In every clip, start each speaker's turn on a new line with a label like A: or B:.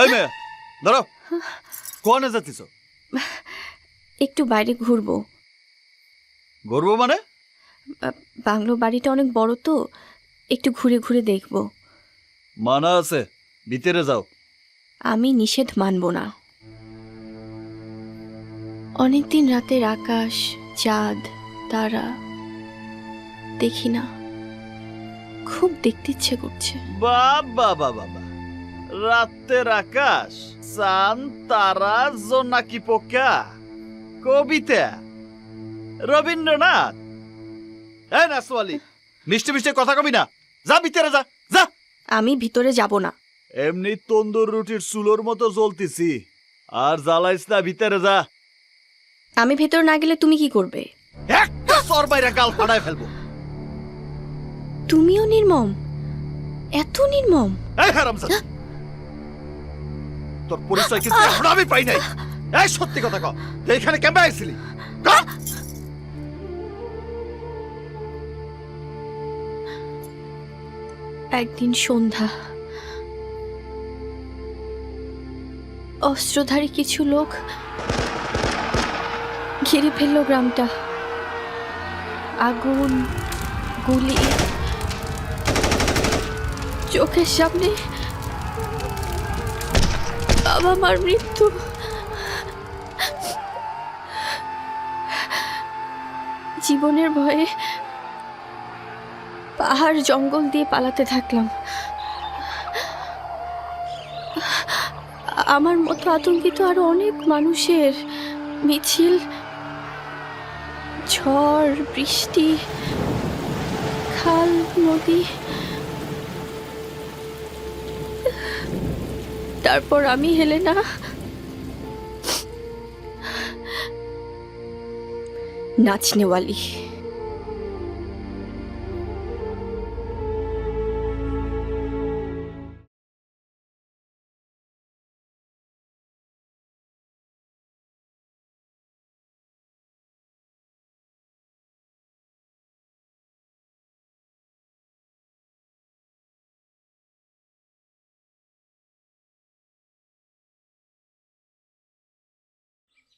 A: এই মেয়ে দাঁড়াও, কোয়ানে যাচ্ছিস?
B: একটু বাইরে ঘুরবো।
A: ঘুরবো মানে?
B: বাংলো বাড়িটা অনেক বড় তো, একটু ঘুরে ঘুরে দেখব।
A: মানা আছে, ভিতরে যাও।
B: আমি নিষেধ মানব না। অনেকদিন রাতের আকাশ, চাঁদ, তারা দেখি না, খুব দেখতে ইচ্ছে করছে।
A: বাবা বাবা, রাতের আকাশ, চাঁদ, তারা, জোনাকি পোকা, কবিতা, রবীন্দ্রনাথ। এই নাসওয়ালি, মিষ্টি মিষ্টি কথা কবি না, যা ভিতরে যা যা।
B: আমি ভিতরে যাব না।
A: এমনি তন্দুর রুটির চুলোর মতো জ্বলতেছি, আর জ্বালাইস না, ভিতরে যা।
B: আমি ভেতর না গেলে তুমি কি করবে?
A: একটা সর বাইরে গাল ফাটায় ফেলবো।
B: তুমিও নির্মম, এত নির্মম?
A: এই হারামজাদা, তোর পরিচয় কিন্তু এখন আমি পাই নাই। এই সত্যি কথা কও, তুই এখানে কেমনে আইছিলি?
B: একদিন সন্ধ্যা, অস্ত্রধারী কিছু লোক ঘিরে ফেললো গ্রামটা। আগুন, গুলি, চোখের সামনে বাবা মার মৃত্যু। জীবনের ভয়ে পাহাড় জঙ্গল দিয়ে পালাতে থাকলাম। আমার মতো আতঙ্কিত আরো অনেক মানুষের মিছিল, ঝড় বৃষ্টি, খাল নদী। তারপর আমি হেলেনা, নাচনেওয়ালি।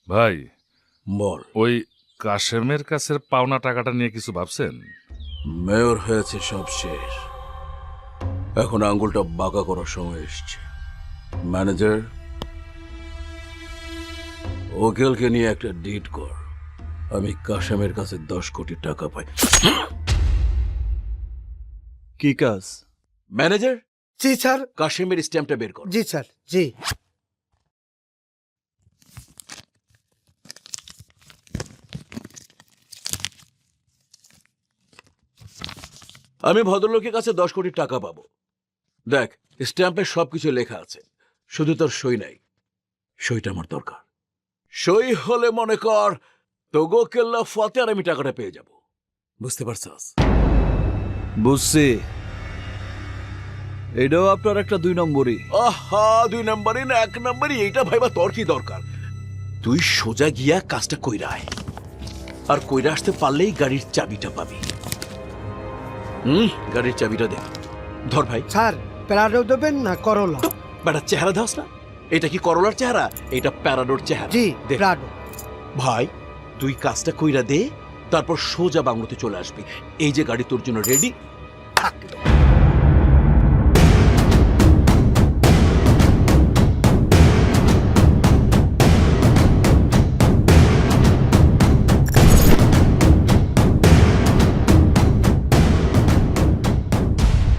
C: ভাই
D: বল।
C: ওই কাশেমের কাছের পাওনা টাকাটা নিয়ে কিছু ভাবছেন?
D: মেয়র হয়েছে, সব শেষ। এখন আঙ্গুলটা বাঁকা করার সময় এসছে। ম্যানেজার, ওকেলকে নিয়ে একটা ডিড কর। আমি কাশেমের কাছে 10 কোটি টাকা পাই।
A: কি কাজ?
D: ম্যানেজার,
E: জি স্যার।
D: কাশেমের স্ট্যাম্পটা বের কর।
E: জি স্যার, জি।
D: আমি ভদ্রলোকের কাছে 10 কোটি টাকা পাবো। দেখ, স্ট্যাম্পে সবকিছু লেখা আছে, শুধু তোর সই নাই। সইটা আমার দরকার। সই হলে মনে কর তোগো কেল্লা ফতে, আর আমি টাকাটা পেয়ে যাব। বুঝতে পারছস?
A: বুঝছি, এটাও আপনার একটা 2 নম্বরই।
D: আহা, 2 নম্বরই না 1 নম্বরই, এইটা ভাইবা তোর কি দরকার? তুই সোজা গিয়া কাজটা কইরা আয়, আর কইরা আসতে পারলেই গাড়ির চাবিটা পাবি। গাড়ির চাবিটা দে। ধর ভাই।
E: স্যার, প্যারাডো দেবেন না করলা?
D: বেটা, চেহারা দাস না। এটা কি করলার চেহারা? এটা প্যারাডোর চেহারা।
E: জি,
D: দে।
E: প্যারাডো।
D: ভাই, তুই কাজটা কইরা দে, তারপর সোজা বাংলোতে চলে আসবি। এই যে গাড়ি তোর জন্য রেডি।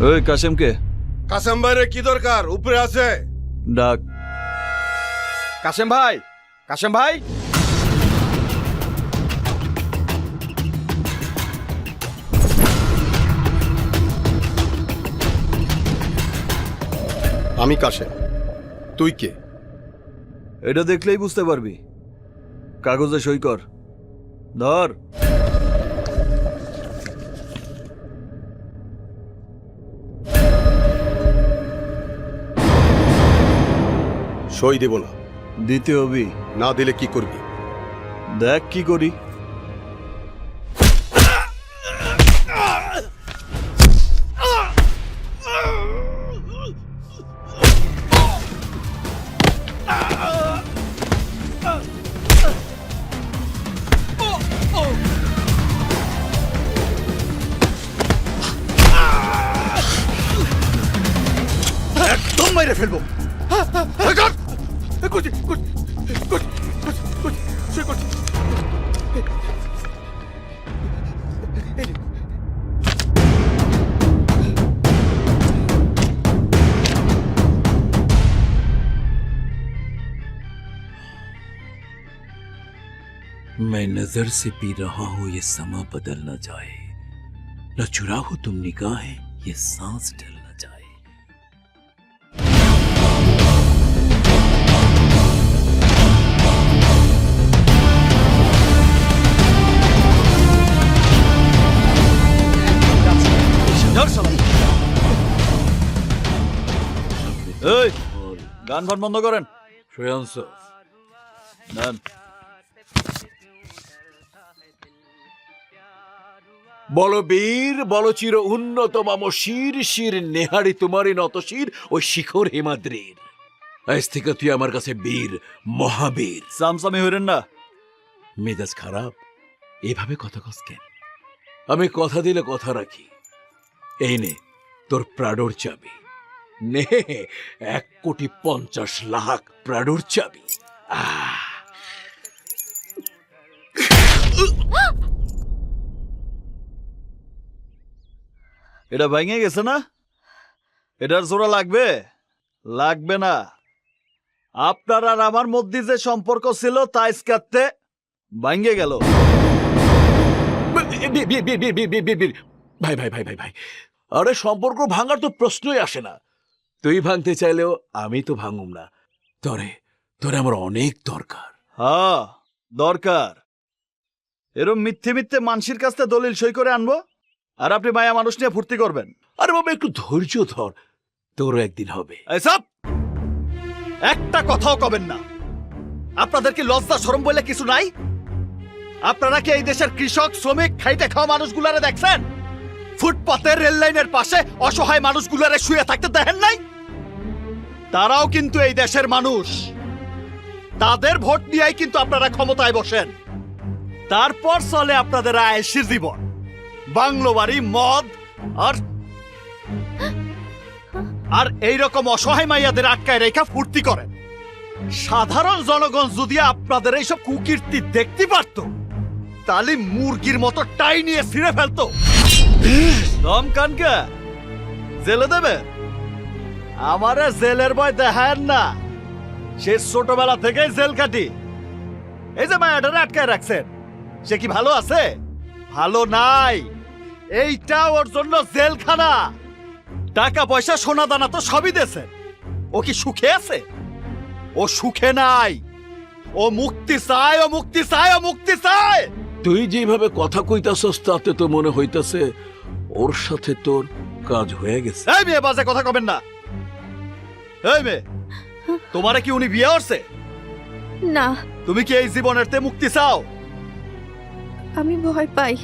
A: ওই কাশেমকে
F: কাসেম ভাইরে কি দরকার? উপরে আছে।
A: ডাক।
G: কাশেম ভাই, কাশেম ভাই।
F: আমি কাসেম। তুই কে?
A: এটা দেখলেই বুঝতে পারবি। কাগজে সই কর। ধর।
F: সই দেব না।
A: দিতে হবি।
F: না দিলে কি করবি?
A: দেখ কি করি।
G: মেরে ফেলবো। করছি, করছি, করছি, করছি, করছি, সই করছি।
D: मैं नजर से पी रहा हूं ये समा बदल न जाए, न चुराहो तुम निगाहें ये सांस ढल न जाए।
A: এই গান ফান বন্ধ করেন।
D: শ্রেয়াংশ,
A: নেন।
D: বলো বীর, বলো চির উন্নত মাম শির, শির নেহারি তোমারই নত শির ওই শিখর হিমাদ্রির। আজ থেকে তুই আমার কাছে বীর, মহাবীর।
A: সামসামি হইরেন না।
D: মেজাজ খারাপ, এভাবে কথা কস কেন? আমি কথা দিলে কথা রাখি। এই নে তোর প্রাডোর চাবি, নে 1,50,00,000 প্রাডোর চাবি।
A: এটা ভেঙে গেছে না? এটার জোড়া লাগবে? লাগবে না। আপনার আর আমার মধ্যে যে সম্পর্ক ছিল তা ইস্কাতে ভেঙে গেল।
D: ভাই ভাই ভাই ভাই ভাই, আরে সম্পর্ক ভাঙার তো প্রশ্নই আসে না। তুই ভাঙতে চাইলেও আমি তো ভাঙুম না। তোরে তোরে আমার অনেক দরকার।
A: হ্যাঁ দরকার। এরম মিথ্যে মিথ্যে মানুষের কাছ থেকে দলিল সই করে আনবো আর আপনি মায়া মানুষ নিয়ে ফুর্তি করবেন।
D: আরে বাবা একটু ধৈর্য ধর, তোরও একদিন হবে।
A: এসব একটা কথাও কবেন না। আপনাদের কি লজ্জা শরম বলে কিছু নাই? আপনারা কি এই দেশের কৃষক শ্রমিক খাইতে খাওয়া মানুষগুলারে দেখছেন? ফুটপাতের রেল লাইনের পাশে অসহায় মানুষগুলারে শুয়ে থাকতে দেখেন নাই? তারাও কিন্তু এই দেশের মানুষ। তাদের ভোট নিয়েই কিন্তু আপনারা ক্ষমতায় বসেন। তারপর চলে আপনাদের আয়েশি জীবন, বাংলো বাড়ি, মদ আর এইরকম অসহায় মাইয়াদের আটকায় রেখা ফুর্তি করেন। সাধারণ জনগণ যদি আপনাদের এইসব কুকীর্তি দেখতে পারত তাহলে মুরগির মতো টাই নিয়ে ছিঁড়ে ফেলতো। দম কানকে জেলে দেবে? আমারে জেলের ভয় দেখায় না। সে ছোটবেলা থেকেই জেল কাটি। এই যে মায়াটারে আটকায় রাখছেন, সে কি ভালো আছে? ভালো নাই। এইটা ওর জন্য জেলখানা। টাকা পয়সা সোনা দানা তো সবই দেছে। ও কি সুখে আছে? ও সুখে নাই। ও মুক্তি চায়, ও মুক্তি চায়, ও মুক্তি চায়।
D: তুই যেভাবে কথা কইতাছস তাতে তো মনে হইতাছে ওর সাথে তোর কাজ হয়ে গেছে।
A: এই মেয়ে বাজে কথা কবেন না। এই মেয়ে, তোমারে কি উনি বিয়ে করছে?
B: না,
A: তুমি কি এই জীবনের তে মুক্তি চাও?
B: আমি ভয় পাই।